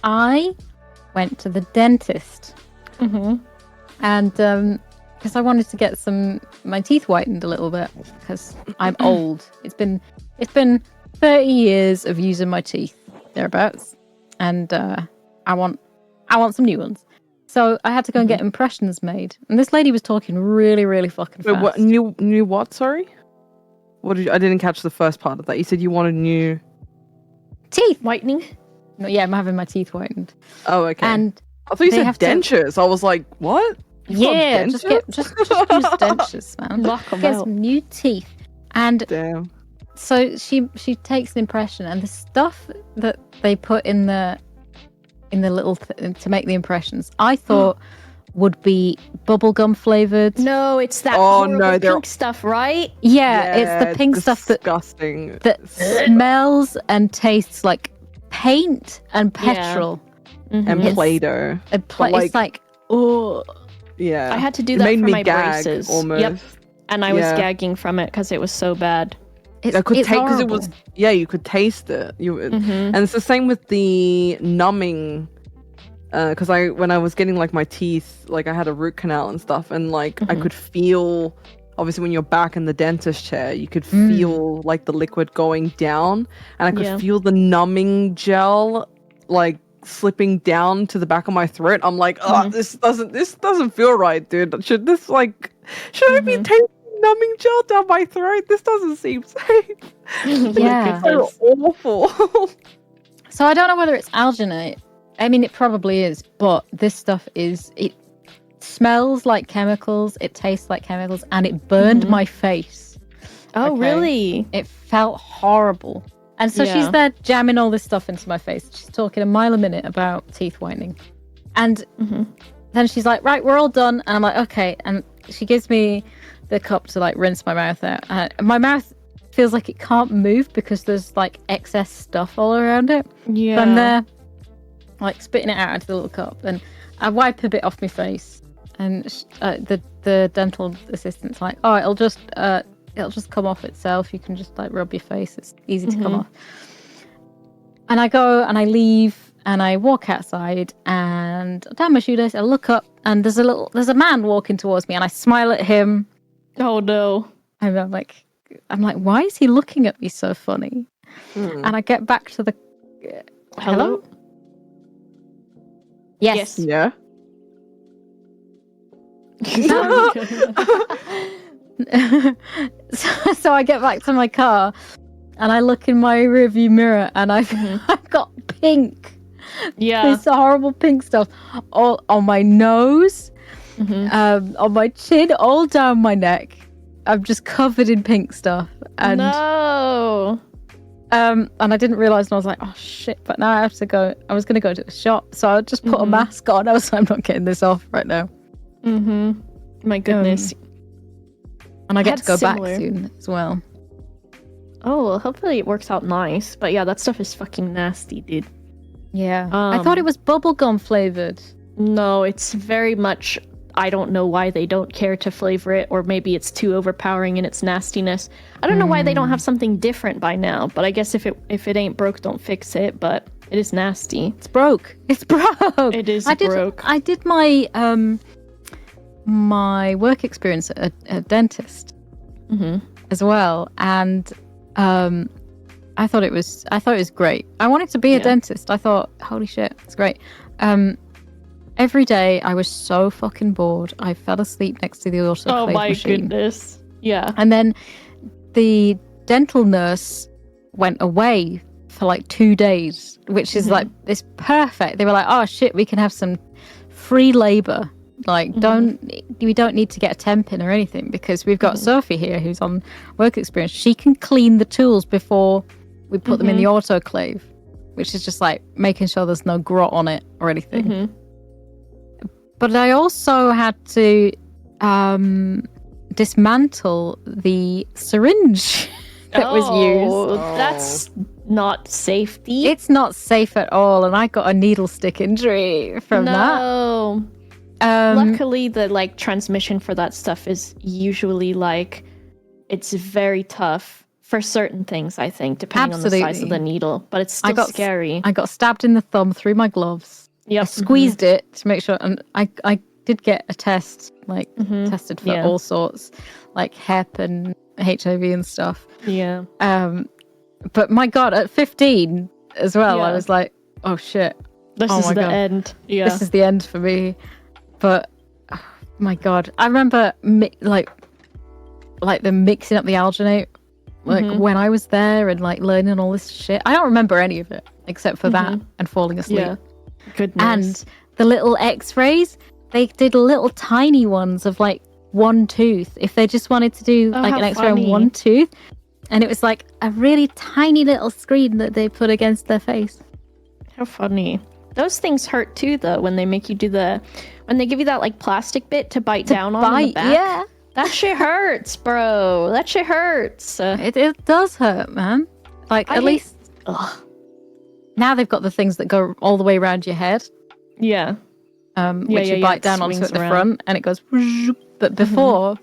I went to the dentist. And because I wanted to get my teeth whitened a little bit because I'm old. It's been 30 years of using my teeth thereabouts, and I want some new ones. So I had to go and get impressions made, and this lady was talking really, really fucking fast. Wait, what new what? Sorry, I didn't catch the first part of that. You said you wanted new teeth whitening. No, yeah, I'm having my teeth whitened. Oh, okay. And I thought you said dentures. I was like, what? Yeah, just use dentures, man. Get some new teeth. And damn. So she takes an impression, and the stuff that they put in the little to make the impressions, I thought would be bubblegum flavored. No, it's that pink stuff, right? Yeah, it's the pink stuff that smells and tastes like paint and petrol and Play-Doh. It's like, oh. Yeah, I had to do that for my gag, braces. Almost. Yep, and I was gagging from it because it was so bad. I could taste because it was. Yeah, you could taste it. And it's the same with the numbing. Because when I was getting like my teeth, like I had a root canal and stuff, and like I could feel. Obviously, when you're back in the dentist chair, you could feel like the liquid going down, and I could feel the numbing gel like slipping down to the back of my throat. I'm like, this doesn't feel right, dude. Should I be taking numbing gel down my throat? This doesn't seem safe. Yeah, it's so awful. So I don't know whether it's alginate. I mean, it probably is, but this stuff it smells like chemicals, it tastes like chemicals, and it burned my face. Oh, really? It felt horrible. And so she's there jamming all this stuff into my face. She's talking a mile a minute about teeth whitening. And then she's like, right, we're all done. And I'm like, okay. And she gives me the cup to like rinse my mouth out. My mouth feels like it can't move because there's like excess stuff all around it. Yeah. So I'm there like spitting it out into the little cup. And I wipe a bit off my face. And the dental assistant's like, oh, it'll just come off itself. You can just like rub your face. It's easy to come off. And I go and I leave and I walk outside and I down my shoelace. I look up and there's a man walking towards me and I smile at him. Oh no! And I'm like, why is he looking at me so funny? And I get back to the hello. Yes. Yeah. So I get back to my car and I look in my rearview mirror and I've got pink. Yeah. This horrible pink stuff all on my nose, on my chin, all down my neck. I'm just covered in pink stuff. And no. And I didn't realise, and I was like, oh shit, but now I have to go. I was going to go to the shop, so I just put a mask on. I was like, I'm not getting this off right now. My goodness. And I get to go back soon as well. Oh, well, hopefully it works out nice. But yeah, that stuff is fucking nasty, dude. Yeah. I thought it was bubblegum flavoured. No, it's very much... I don't know why they don't care to flavor it, or maybe it's too overpowering in its nastiness. I don't know why they don't have something different by now, but I guess if it ain't broke, don't fix it, but it is nasty. It's broke. It's broke. It is broke. I did my my work experience at a dentist as well, and I thought it was great. I wanted to be a dentist. I thought, holy shit, it's great. Every day I was so fucking bored. I fell asleep next to the autoclave machine. Oh my goodness. Yeah. And then the dental nurse went away for like 2 days, which is like, it's perfect. They were like, oh shit, we can have some free labor. Like, we don't need to get a temp in or anything because we've got Sophie here who's on work experience. She can clean the tools before we put them in the autoclave, which is just like making sure there's no grot on it or anything. But I also had to dismantle the syringe that was used. That's not safety. It's not safe at all, and I got a needle stick injury from that. Luckily, the transmission for that stuff is usually it's very tough for certain things, I think, depending on the size of the needle. But it's still scary. I got stabbed in the thumb through my gloves. Yep. I squeezed it to make sure, and I did get a test, like tested for all sorts, like Hep and HIV and stuff. Yeah. But my God, at 15 as well, I was like, oh shit. This is the end. Yeah. This is the end for me. But oh, my God, I remember like the mixing up the alginate, like when I was there and like learning all this shit. I don't remember any of it except for that and falling asleep. Yeah. Goodness. And the little X-rays, they did little tiny ones of like one tooth. If they just wanted to do like an X-ray on one tooth, and it was like a really tiny little screen that they put against their face. How funny. Those things hurt too, though, when they make you do when they give you that like plastic bit to bite down on in the back. Yeah. That shit hurts, bro. That shit hurts. It does hurt, man. Like, at least now they've got the things that go all the way around your head. Yeah. Which you bite down onto at the front and it goes. But before,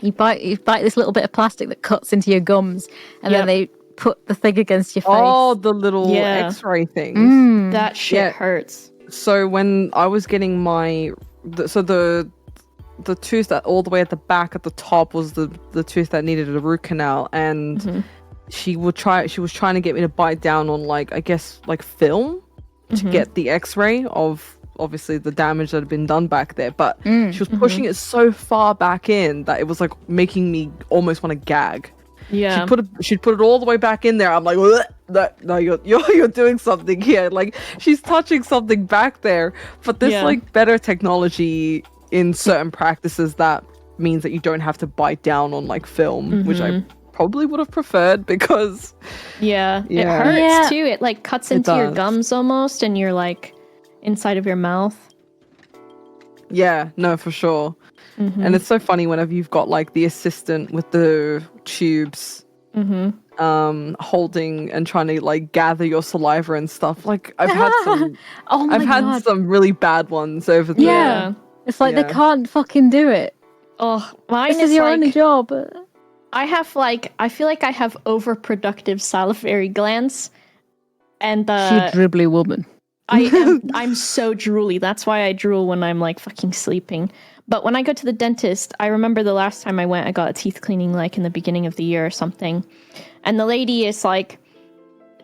you bite this little bit of plastic that cuts into your gums, and then they put the thing against your face. Oh, the little X-ray things. That shit hurts. So when I was getting the tooth that all the way at the back at the top was the tooth that needed a root canal, and she was trying to get me to bite down on like, I guess, like film to get the X-ray of obviously the damage that had been done back there, but she was pushing it so far back in that it was like making me almost want to gag. Yeah, she'd put it all the way back in there. I'm like, no, you're doing something here. Like, she's touching something back there. But there's like better technology in certain practices that means that you don't have to bite down on like film, which I probably would have preferred because it hurts too. It like cuts into your gums almost, and you're like inside of your mouth. Yeah, no, for sure. And it's so funny whenever you've got like the assistant with the tubes holding and trying to like gather your saliva and stuff. Like, I've had some had some really bad ones over there. Yeah. It's like they can't fucking do it. Oh, mine this is your only job. I feel like I have overproductive salivary glands, and she dribbly woman. I'm so drooly. That's why I drool when I'm like fucking sleeping. But when I go to the dentist, I remember the last time I went, I got a teeth cleaning like in the beginning of the year or something. And the lady is like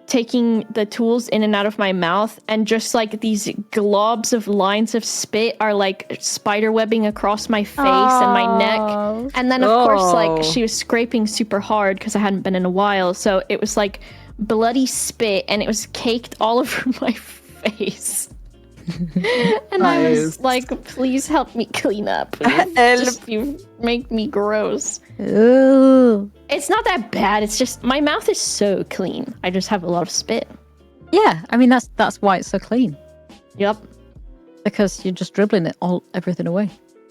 taking the tools in and out of my mouth, and just like these globs of lines of spit are like spider webbing across my face and my neck. And then of course, like, she was scraping super hard because I hadn't been in a while. So it was like bloody spit, and it was caked all over my face. And I was like, please help me clean up. Just you make me gross. Ooh. It's not that bad. It's just my mouth is so clean. I just have a lot of spit. Yeah, I mean that's why it's so clean. Yep. Because you're just dribbling everything away.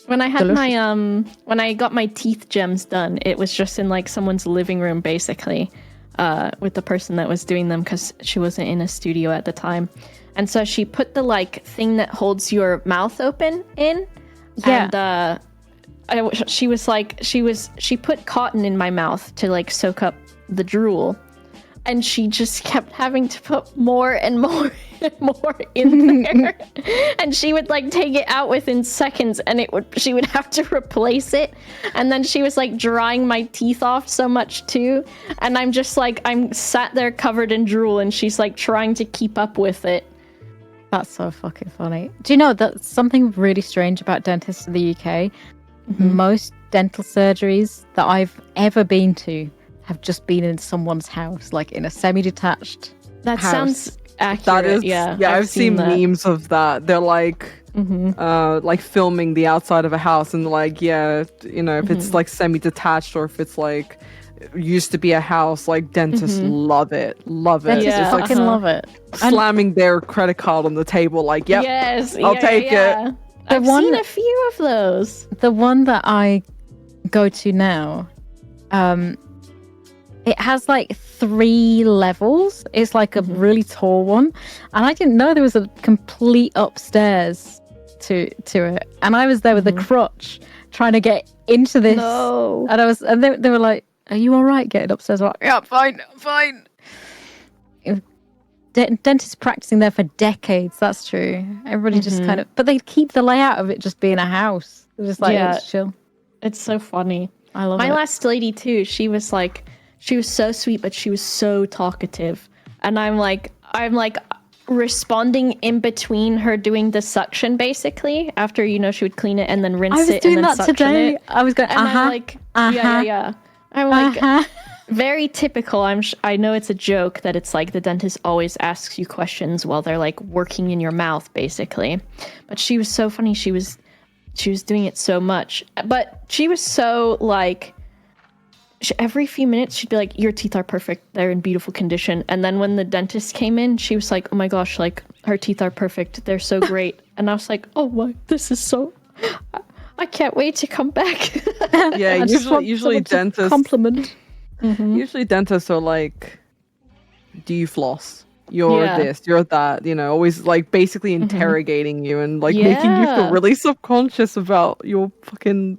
When I had when I got my teeth gems done, it was just in like someone's living room basically, with the person that was doing them, because she wasn't in a studio at the time. And so she put the like thing that holds your mouth open in. Yeah. And she put cotton in my mouth to like soak up the drool. And she just kept having to put more and more and more in there. And she would like take it out within seconds, and she would have to replace it. And then she was like drying my teeth off so much too. And I'm just like, I'm sat there covered in drool, and she's like trying to keep up with it. That's so fucking funny. Do you know that something really strange about dentists in the UK? Most dental surgeries that I've ever been to have just been in someone's house, like in a semi-detached That house. sounds accurate. That is, yeah. I've seen memes of that. They're like, like filming the outside of a house, and like, if it's like semi-detached, or if it's like used to be a house, like dentists love it. Dentists fucking love it. Slamming their credit card on the table, like, yep, yes, I'll take it. I've seen a few of those. The one that I go to now, it has like 3 levels. It's like a really tall one, and I didn't know there was a complete upstairs to it. And I was there with a crutch trying to get into this. No. And they were like, are you all right getting upstairs? I'm like, yeah, I'm fine. Dentists practicing there for decades. That's true. Everybody just kind of, but they keep the layout of it just being a house. They're just like, it's chill. It's so funny. I love my it. last lady too. She was so sweet, but she was so talkative, and I'm like responding in between her doing the suction, basically after she would clean it and then rinse it and then suction today. it. I was going, and I'm like, yeah. I'm like, very typical. I know it's a joke that it's like the dentist always asks you questions while they're like working in your mouth, basically. But she was so funny. She was doing it so much, but she was so like. Every few minutes she'd be like, your teeth are perfect, they're in beautiful condition. And then when the dentist came in, she was like, oh my gosh, like her teeth are perfect, they're so great. And I was like, oh my, this is so, I can't wait to come back. Yeah, usually dentists compliment. Usually dentists are like, do you floss? You're this, you're that, always like basically interrogating you and like making you feel really subconscious about your fucking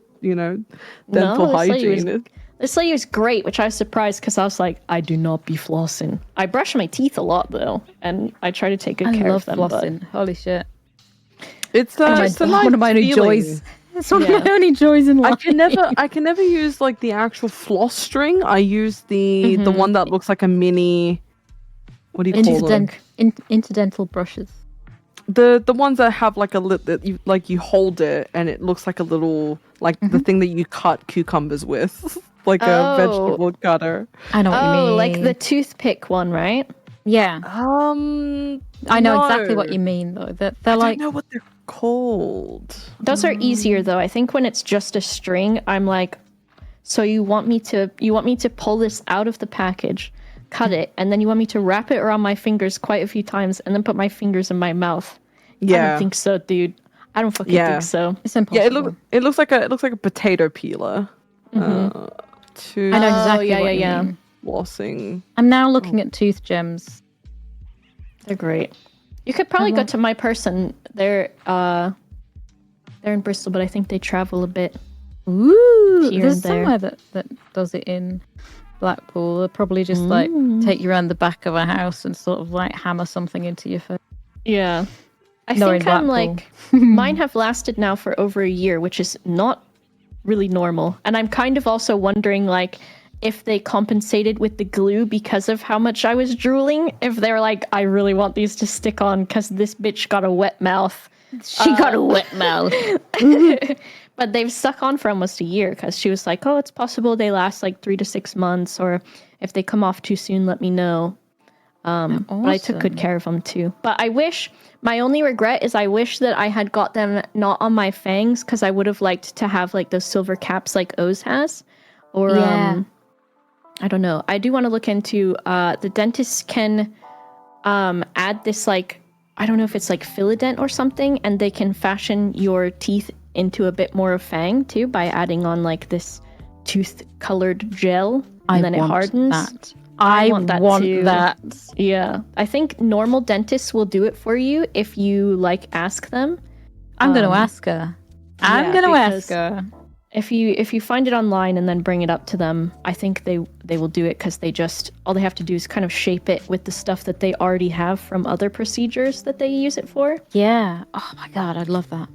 dental hygiene. This lady was great, which I was surprised because I was like, I do not be flossing. I brush my teeth a lot though, and I try to take good care of them. Flossing. Holy shit! It's one of my only joys. It's one of my only joys in life. I can never use like the actual floss string. I use the one that looks like a mini. What do you call them? Interdental brushes. The ones that have like a lip that you hold it and it looks like a little the thing that you cut cucumbers with. Like a vegetable cutter. I know what you mean. Like the toothpick one, right? Yeah. I know exactly what you mean though. They're I like, don't know what they're called. Those are easier though. I think when it's just a string, I'm like, so you want me to pull this out of the package, cut it, and then you want me to wrap it around my fingers quite a few times and then put my fingers in my mouth. Yeah. I don't think so, dude. I don't fucking think so. It's impossible. Yeah, it looks like a potato peeler. I know exactly what you mean. Flossing. I'm now looking at tooth gems. They're great. You could probably go to my person. They're in Bristol, but I think they travel a bit. Ooh, there's somewhere that does it in Blackpool. They'll probably just like take you around the back of a house and sort of like hammer something into your face. Yeah. I think I'm like, mine have lasted now for over a year, which is not really normal. And I'm kind of also wondering like if they compensated with the glue because of how much I was drooling. If they're like, I really want these to stick on because this bitch got a wet mouth. She got a wet mouth. But they've stuck on for almost a year because she was like, oh, it's possible they last like 3 to 6 months, or if they come off too soon, let me know. Awesome. But I took good care of them too. But my only regret is I wish that I had got them not on my fangs, because I would have liked to have like those silver caps like Oz has. Or I don't know. I do want to look into the dentists can add this like, I don't know if it's like Philodent or something, and they can fashion your teeth into a bit more of fang too by adding on like this tooth colored gel, and then it hardens. That. I want that. Yeah. I think normal dentists will do it for you if you like ask them. I'm going to ask her. I'm going to ask her. If you find it online and then bring it up to them, I think they will do it, because all they have to do is kind of shape it with the stuff that they already have from other procedures that they use it for. Yeah. Oh my God, I'd love that.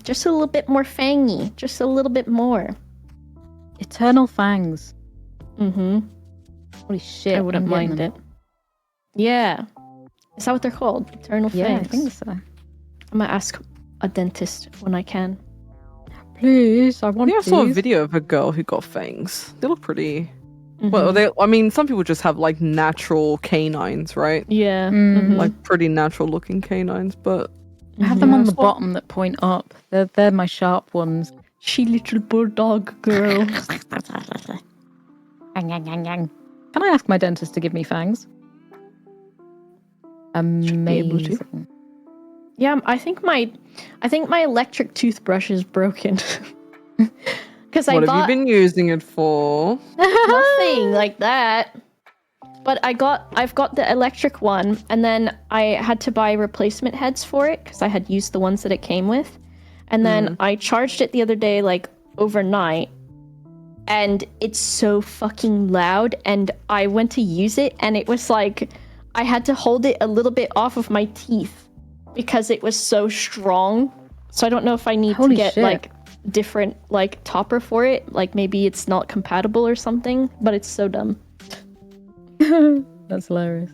Just a little bit more fangy. Just a little bit more. Eternal fangs. Holy shit. I wouldn't mind it. Yeah. Is that what they're called? Eternal fangs? Yeah, I think so. I'm going to ask a dentist when I can. Please, I want these. I saw a video of a girl who got fangs. They look pretty... Well, some people just have like natural canines, right? Yeah. Like pretty natural looking canines, but... I have them on the bottom that point up. They're my sharp ones. She little bulldog girl. Can I ask my dentist to give me fangs? Amazing. Yeah, I think my electric toothbrush is broken. Because what have you been using it for? Nothing like that. But I've got the electric one, and then I had to buy replacement heads for it because I had used the ones that it came with. And then I charged it the other day, like overnight, and it's so fucking loud, and I went to use it and it was like I had to hold it a little bit off of my teeth because it was so strong. So I don't know if I need to get like different like topper for it, like maybe it's not compatible or something, but it's so dumb. That's hilarious.